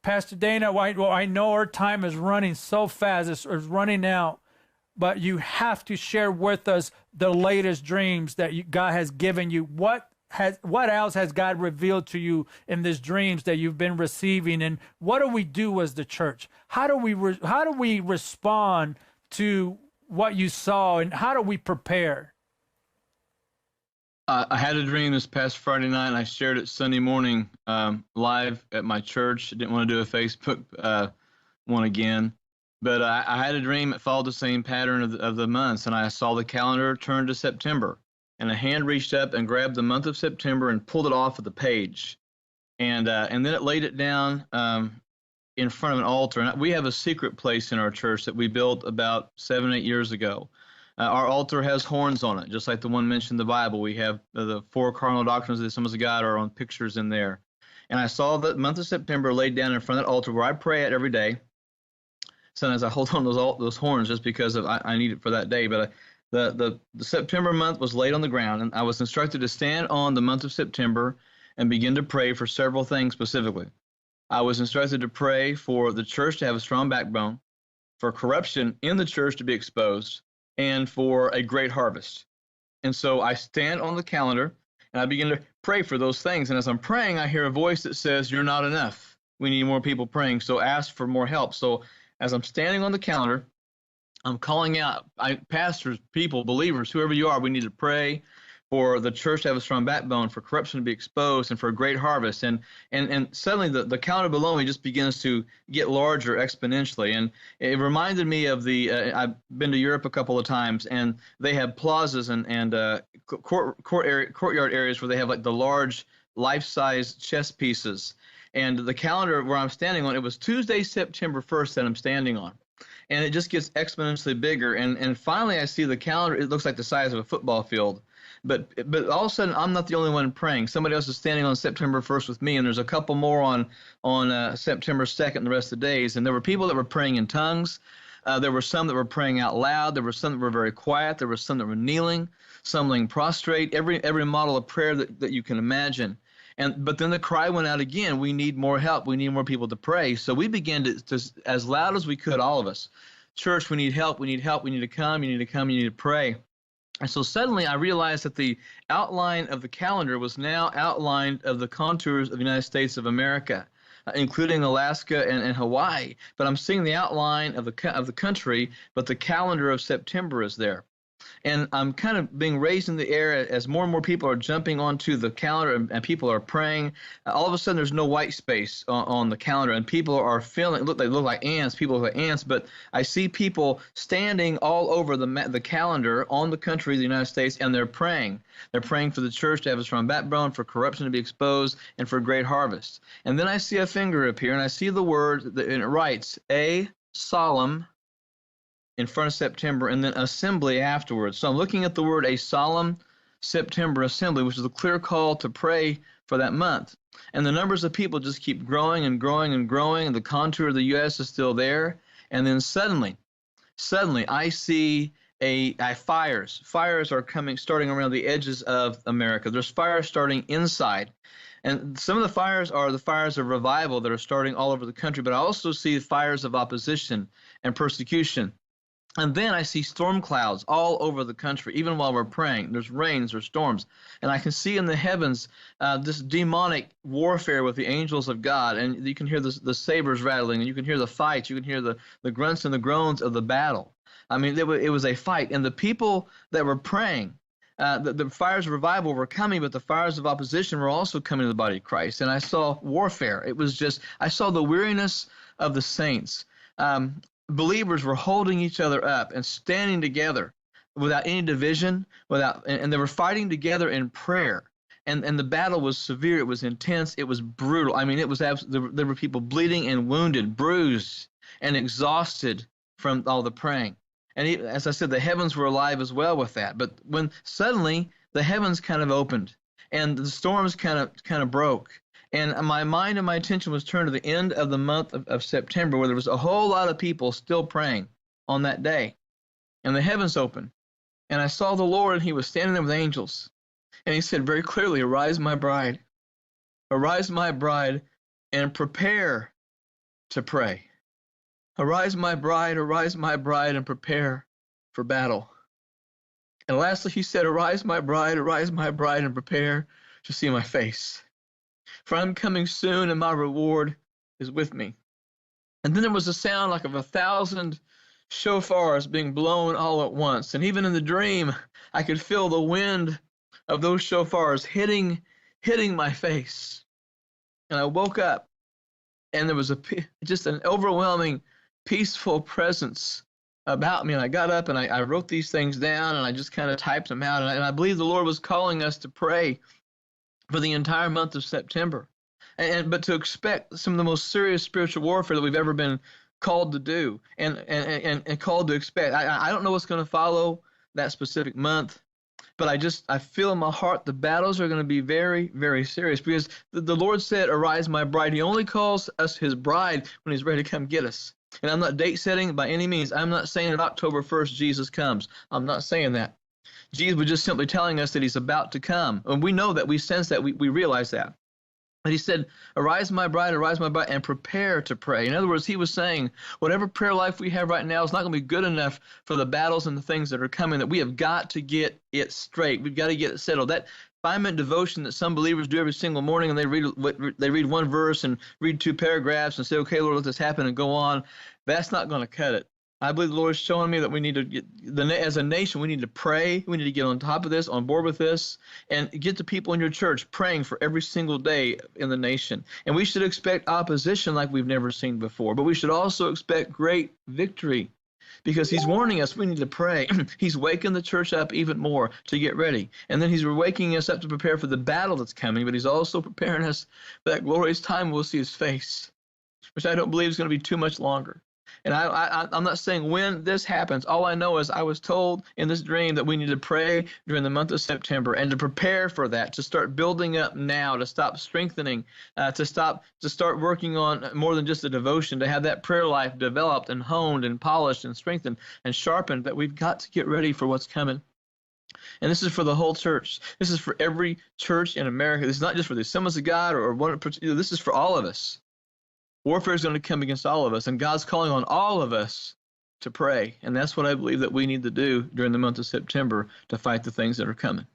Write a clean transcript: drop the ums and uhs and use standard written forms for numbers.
Pastor Dana, well, I know our time is running so fast. It's running out. But you have to share with us the latest dreams that God has given you. What else has God revealed to you in these dreams that you've been receiving? And what do we do as the church? How do we respond to what you saw, and how do we prepare? I had a dream this past Friday night, and I shared it Sunday morning live at my church. I didn't want to do a Facebook one again. But I had a dream that followed the same pattern of the months, and I saw the calendar turn to September, and a hand reached up and grabbed the month of September and pulled it off of the page, and then it laid it down in front of an altar. And we have a secret place in our church that we built about 7-8 years ago. Our altar has horns on it, just like the one mentioned in the Bible. We have the 4 cardinal doctrines of the Assemblies of God are on pictures in there. And I saw the month of September laid down in front of that altar where I pray at every day. Sometimes I hold on those horns just because I need it for that day. But the September month was laid on the ground, and I was instructed to stand on the month of September and begin to pray for several things specifically. I was instructed to pray for the church to have a strong backbone, for corruption in the church to be exposed, and for a great harvest. And so I stand on the calendar, and I begin to pray for those things. And as I'm praying, I hear a voice that says, "You're not enough. We need more people praying, so ask for more help." So as I'm standing on the calendar, I'm calling out, pastors, people, believers, whoever you are, we need to pray for the church to have a strong backbone, for corruption to be exposed, and for a great harvest. And suddenly the calendar below me just begins to get larger exponentially. And it reminded me of I've been to Europe a couple of times, and they have plazas and courtyard areas where they have like the large life-size chess pieces. And the calendar where I'm standing on, it was Tuesday, September 1st that I'm standing on. And it just gets exponentially bigger. And finally, I see the calendar. It looks like the size of a football field. But all of a sudden, I'm not the only one praying. Somebody else is standing on September 1st with me, and there's a couple more on September 2nd and the rest of the days. And there were people that were praying in tongues. There were some that were praying out loud. There were some that were very quiet. There were some that were kneeling, some laying prostrate, every model of prayer that you can imagine. But then the cry went out again, we need more help. We need more people to pray. So we began to as loud as we could, all of us, church, we need help. We need help. We need to come. You need to come. You need to pray. And so suddenly I realized that the outline of the calendar was now outlined of the contours of the United States of America, including Alaska and Hawaii. But I'm seeing the outline of the country, but the calendar of September is there. And I'm kind of being raised in the air as more and more people are jumping onto the calendar and people are praying. All of a sudden, there's no white space on the calendar, and people are feeling, they look like ants. People look like ants, but I see people standing all over the calendar on the country of the United States, and they're praying. They're praying for the church to have a strong backbone, for corruption to be exposed, and for a great harvest. And then I see a finger appear, and I see the word, and it writes, "A solemn," in front of September, and then assembly afterwards. So I'm looking at the word "a solemn September assembly," which is a clear call to pray for that month. And the numbers of people just keep growing and growing and growing, and the contour of the U.S. is still there. And then suddenly I see fires. Fires are starting around the edges of America. There's fires starting inside. And some of the fires are the fires of revival that are starting all over the country, but I also see fires of opposition and persecution. And then I see storm clouds all over the country, even while we're praying. There's rains, there's storms. And I can see in the heavens this demonic warfare with the angels of God. And you can hear the sabers rattling, and you can hear the fights. You can hear the grunts and the groans of the battle. I mean, it was a fight. And the people that were praying, the fires of revival were coming, but the fires of opposition were also coming to the body of Christ. And I saw warfare. I saw the weariness of the saints. Believers were holding each other up and standing together without any division, and they were fighting together in prayer. And the battle was severe. It was intense. It was brutal. I mean, there were people bleeding and wounded, bruised and exhausted from all the praying. And as I said, the heavens were alive as well with that. But when suddenly the heavens kind of opened and the storms kind of broke, and my mind and my attention was turned to the end of the month of September, where there was a whole lot of people still praying on that day. And the heavens opened. And I saw the Lord, and he was standing there with angels. And he said very clearly, "Arise, my bride. Arise, my bride, and prepare to pray. Arise, my bride, and prepare for battle. And lastly, he said, arise, my bride, and prepare to see my face. For I'm coming soon, and my reward is with me. And then there was a sound like of 1,000 shofars being blown all at once. And even in the dream, I could feel the wind of those shofars hitting my face. And I woke up, and there was just an overwhelming, peaceful presence about me. And I got up, and I wrote these things down, and I just kind of typed them out. And I believe the Lord was calling us to pray for the entire month of September. But to expect some of the most serious spiritual warfare that we've ever been called to do and called to expect. I don't know what's going to follow that specific month, but I feel in my heart the battles are going to be very, very serious, because the Lord said, arise, my bride. He only calls us his bride when he's ready to come get us. And I'm not date setting by any means. I'm not saying that October 1st Jesus comes. I'm not saying that. Jesus was just simply telling us that he's about to come. And we know that, we sense that, we realize that. But he said, arise, my bride, and prepare to pray. In other words, he was saying, whatever prayer life we have right now is not going to be good enough for the battles and the things that are coming, that we have got to get it straight. We've got to get it settled. That 5-minute devotion that some believers do every single morning, and they read one verse and read 2 paragraphs and say, okay, Lord, let this happen, and go on, that's not going to cut it. I believe the Lord is showing me that we need to get, as a nation, we need to pray. We need to get on top of this, on board with this, and get the people in your church praying for every single day in the nation. And we should expect opposition like we've never seen before, but we should also expect great victory, because he's warning us we need to pray. He's waking the church up even more to get ready. And then he's waking us up to prepare for the battle that's coming, but he's also preparing us for that glorious time we'll see his face, which I don't believe is going to be too much longer. And I'm not saying when this happens. All I know is I was told in this dream that we need to pray during the month of September, and to prepare for that, to start building up now, to stop strengthening, to start working on more than just a devotion, to have that prayer life developed and honed and polished and strengthened and sharpened, that we've got to get ready for what's coming. And this is for the whole church. This is for every church in America. This is not just for the Assemblies of God or one. This is for all of us. Warfare is going to come against all of us, and God's calling on all of us to pray. And that's what I believe that we need to do during the month of September to fight the things that are coming.